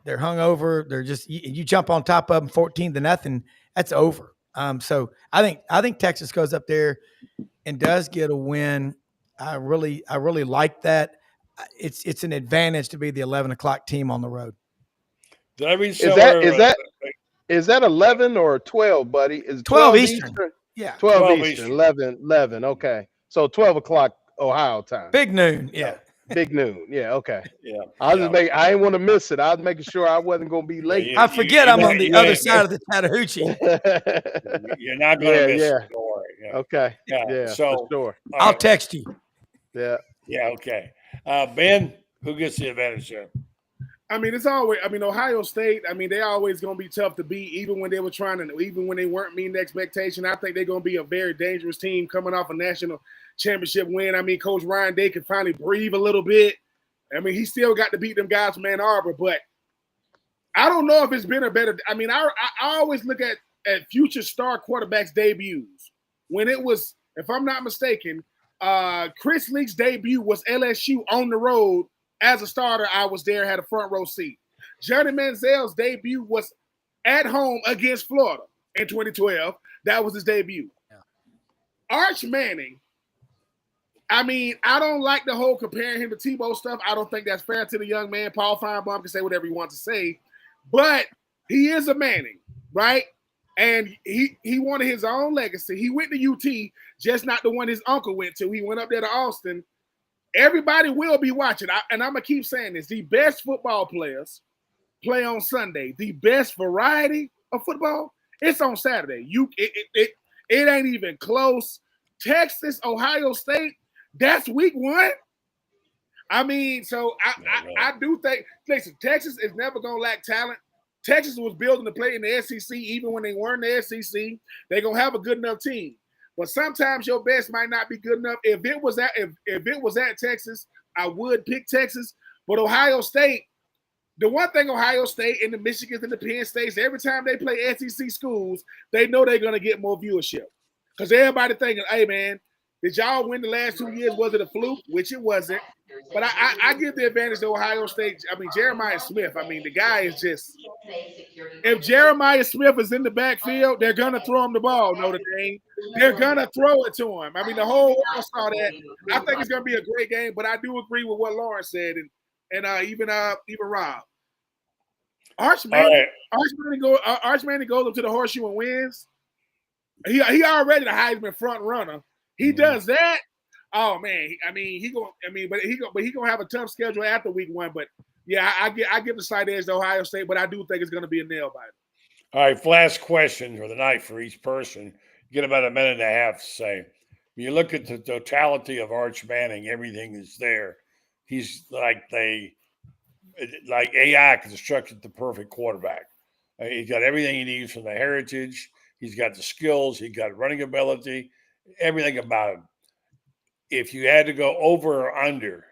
They're hungover. They're just you jump on top of them 14-0. That's over. So I think Texas goes up there and does get a win. I really like that. It's an advantage to be the 11 o'clock team on the road. Did I read is that 11 or 12, buddy? Is 12 Eastern? Yeah, 12 Eastern. 11. Okay, so 12 o'clock Ohio time. Big noon. Yeah. Big noon. Yeah. Okay. Yeah. I didn't want to miss it. I was making sure I wasn't going to be late. Yeah, I forget I'm on the other side of the Chattahoochee. You're not going to miss yeah. it. Don't worry. Yeah. Okay. Yeah. Yeah. So for sure. I'll text you. Yeah. Yeah. Okay. Ben, who gets the advantage there? I mean, it's always. I mean, Ohio State. I mean, they're always going to be tough to beat, even when they were even when they weren't meeting expectation. I think they're going to be a very dangerous team coming off a national championship win. I mean, Coach Ryan Day can finally breathe a little bit. I mean, he still got to beat them guys from Ann Arbor, but I don't know if it's been a better. I mean, I always look at future star quarterbacks' debuts. When it was, if I'm not mistaken, Chris Leak's debut was LSU on the road. As a starter, I was there, had a front row seat. Johnny Manziel's debut was at home against Florida in 2012. That was his debut. Yeah. Arch Manning, I mean, I don't like the whole comparing him to Tebow stuff. I don't think that's fair to the young man. Paul Feinbaum can say whatever he wants to say, but he is a Manning, right? And he wanted his own legacy. He went to UT, just not the one his uncle went to. He went up there to Austin. Everybody will be watching, and I'm going to keep saying this. The best football players play on Sunday. The best variety of football, it's on Saturday. It ain't even close. Texas, Ohio State, that's week 1. I mean, so I do think, listen, Texas is never going to lack talent. Texas was building to play in the SEC even when they weren't in the SEC. They're going to have a good enough team. But sometimes your best might not be good enough. If it was at Texas, I would pick Texas. But Ohio State, the one thing Ohio State and the Michigans and the Penn States, every time they play SEC schools, they know they're going to get more viewership. Because everybody thinking, hey, man, did y'all win the last 2 years? Was it a fluke? Which it wasn't. But I give the advantage to Ohio State. I mean, Jeremiah Smith, I mean, the guy is just – if Jeremiah Smith is in the backfield, they're going to throw him the ball, Notre Dame. They're going to throw it to him. I mean, the whole world saw that. I think it's going to be a great game, but I do agree with what Lauren said and even Rob. Arch Manning goes up to the horseshoe and wins. He already the Heisman front runner. He does that. Oh man, I mean, but he gonna have a tough schedule after week 1. But yeah, I give the slight edge to Ohio State, but I do think it's gonna be a nail biter. All right, last question for the night for each person. You get about a minute and a half to say. When you look at the totality of Arch Manning, everything is there. He's like AI constructed the perfect quarterback. He's got everything he needs from the heritage. He's got the skills. He's got running ability. Everything about him. If you had to go over or under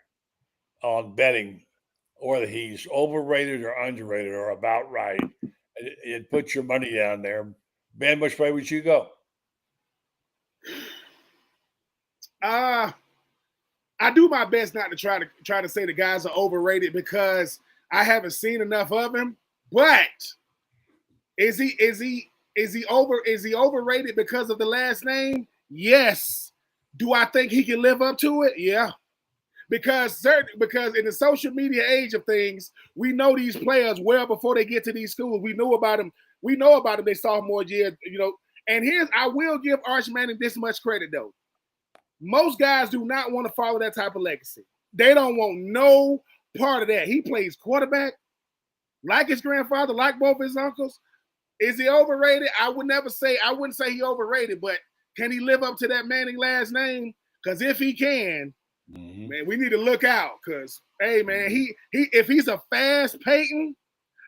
on betting, whether he's overrated or underrated or about right, it put your money down there. Ben, which way would you go? I do my best not to try to say the guys are overrated because I haven't seen enough of him. But is he overrated because of the last name? Yes. Do I think he can live up to it? Yeah. Because in the social media age of things, we know these players well before they get to these schools. We know about them. We know about them their sophomore year, And I will give Arch Manning this much credit, though. Most guys do not want to follow that type of legacy. They don't want no part of that. He plays quarterback like his grandfather, like both his uncles. Is he overrated? I wouldn't say he overrated, but can he live up to that Manning last name? Because if he can, man, we need to look out. Because hey, man, if he's a fast Peyton,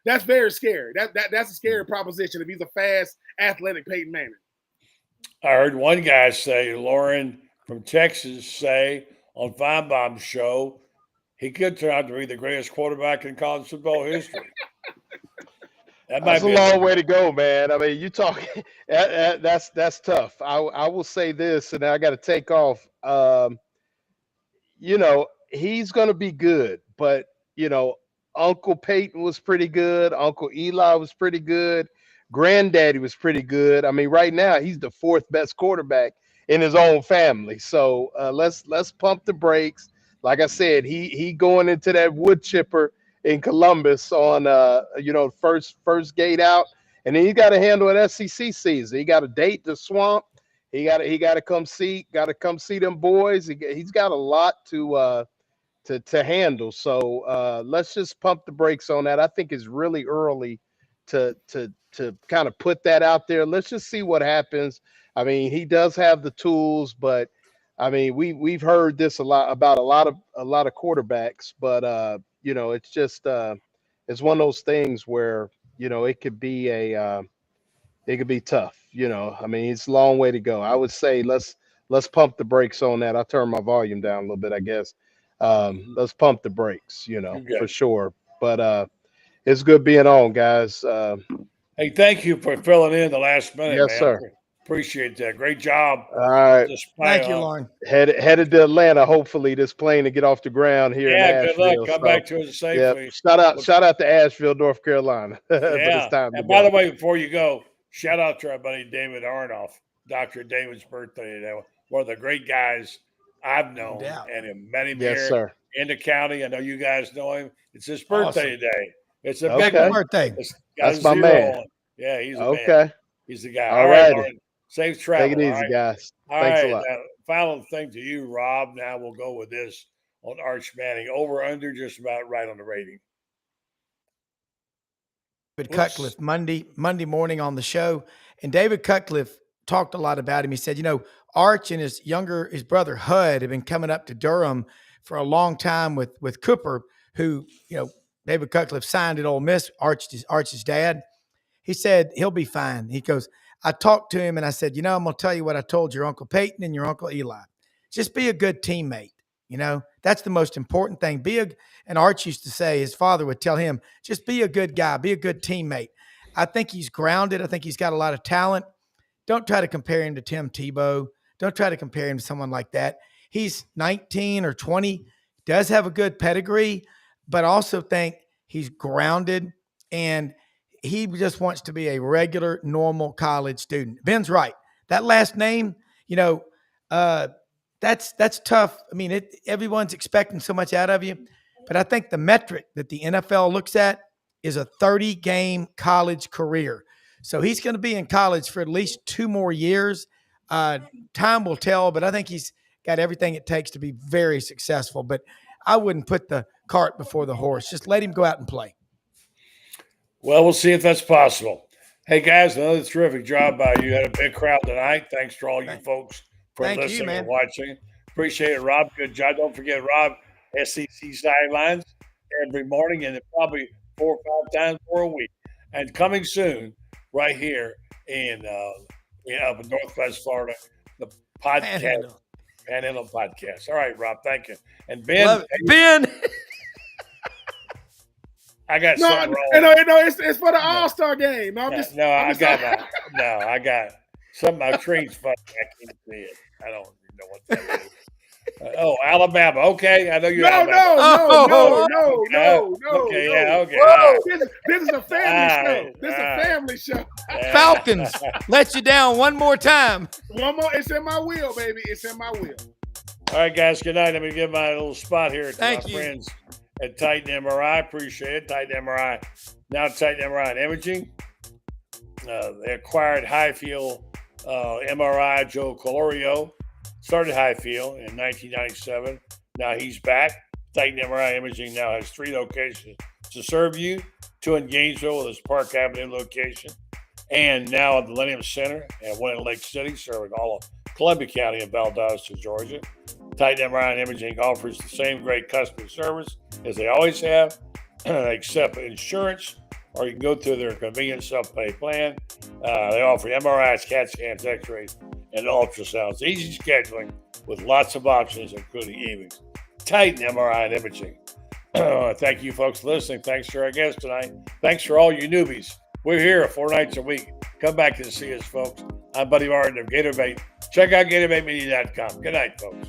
that's very scary. That's a scary proposition if he's a fast, athletic Peyton Manning. I heard one guy say, Lauren from Texas say on Feinbaum's show, he could turn out to be the greatest quarterback in college football history. That's a long way to go, man. I mean, you talk that's tough. I will say this, and I got to take off. He's going to be good, but Uncle Peyton was pretty good. Uncle Eli was pretty good. Granddaddy was pretty good. I mean, right now he's the 4th best quarterback in his own family. So let's pump the brakes. Like I said, he going into that wood chipper in Columbus on first gate out, and then he got to handle an SEC season. He got to date the swamp. He got to come see them boys. He's got a lot to to handle. So let's just pump the brakes on that. I think it's really early to kind of put that out there. Let's just see what happens. I mean, he does have the tools, but I mean, we've heard this a lot about a lot of quarterbacks, but you know, it's just it's one of those things where, you know, it could be tough. You know, I mean, it's a long way to go. I would say let's pump the brakes on that. I'll turn my volume down a little bit, I guess. Let's pump the brakes, you know, for sure. But it's good being on, guys. Hey, thank you for filling in the last minute, yes, man. sir. Appreciate that. Great job. All right. Thank you, Lauren. Headed to Atlanta, hopefully, this plane to get off the ground here in Asheville. Good luck. Come back to us safely. Yeah. Shout out to Asheville, North Carolina. But it's time to by go. the way, before you go, shout out to our buddy David Arnoff. Dr. David's birthday today. One of the great guys I've known and met him here in the county. I know you guys know him. It's his birthday today. It's a big birthday. That's my man. Yeah, he's a okay. man. He's the guy. All right, Lauren. Safe travel. Take it easy, guys. Thanks a lot. Final thing to you, Rob. Now we'll go with this on Arch Manning. Over under just about right on the rating. David Cutcliffe Monday morning on the show, and David Cutcliffe talked a lot about him. He said, you know, Arch and his brother Hud have been coming up to Durham for a long time with Cooper, who, you know, David Cutcliffe signed at Ole Miss, Arch's dad. He said he'll be fine. He goes, I talked to him and I said, you know, I'm going to tell you what I told your Uncle Peyton and your Uncle Eli. Just be a good teammate. You know, that's the most important thing. And Arch used to say, his father would tell him, just be a good guy, be a good teammate. I think he's grounded. I think he's got a lot of talent. Don't try to compare him to Tim Tebow. Don't try to compare him to someone like that. He's 19 or 20, does have a good pedigree, but also think he's grounded and he just wants to be a regular, normal college student. Ben's right. That last name, you know, that's tough. I mean, everyone's expecting so much out of you, but I think the metric that the NFL looks at is a 30-game college career. So he's going to be in college for at least 2 more years. Time will tell, but I think he's got everything it takes to be very successful. But I wouldn't put the cart before the horse. Just let him go out and play. Well, we'll see if that's possible. Hey, guys, another terrific job by you. Had a big crowd tonight. Thanks to all you folks for listening and watching. Appreciate it, Rob. Good job. Don't forget, Rob, SEC Sidelines every morning and probably 4 or 5 times for a week. And coming soon, right here in up in Northwest Florida, the podcast, Panhandle Podcast. All right, Rob, thank you. And Ben. I got something wrong. No, it's for the All-Star game. I got some of my screen's funny. I can't see it. I don't even know what that is. Alabama. Okay, I know you're Alabama. No. Okay, yeah, okay. This is a family show. This is a family show. Falcons let you down one more time. One more. It's in my wheel, baby. It's in my wheel. All right, guys. Good night. Let me give my little spot here to my friends at Titan MRI. Appreciate it. Titan MRI. Now Titan MRI and Imaging. They acquired Highfield MRI, Joe Colorio. Started Highfield in 1997. Now he's back. Titan MRI Imaging now has 3 locations to serve you. 2 in Gainesville with his Park Avenue location. And now at the Millennium Center and 1 in Lake City, serving all of Columbia County and Valdosta, Georgia. Titan MRI and Imaging offers the same great customer service as they always have. They accept insurance, or you can go through their convenient self-pay plan. They offer MRIs, CAT scans, X-rays, and ultrasounds. Easy scheduling with lots of options, including evenings. Titan MRI and Imaging. Thank you, folks, for listening. Thanks to our guests tonight. Thanks for all you newbies. We're here 4 nights a week. Come back and see us, folks. I'm Buddy Martin of Gator Bait. Check out GatorBaitMedia.com. Good night, folks.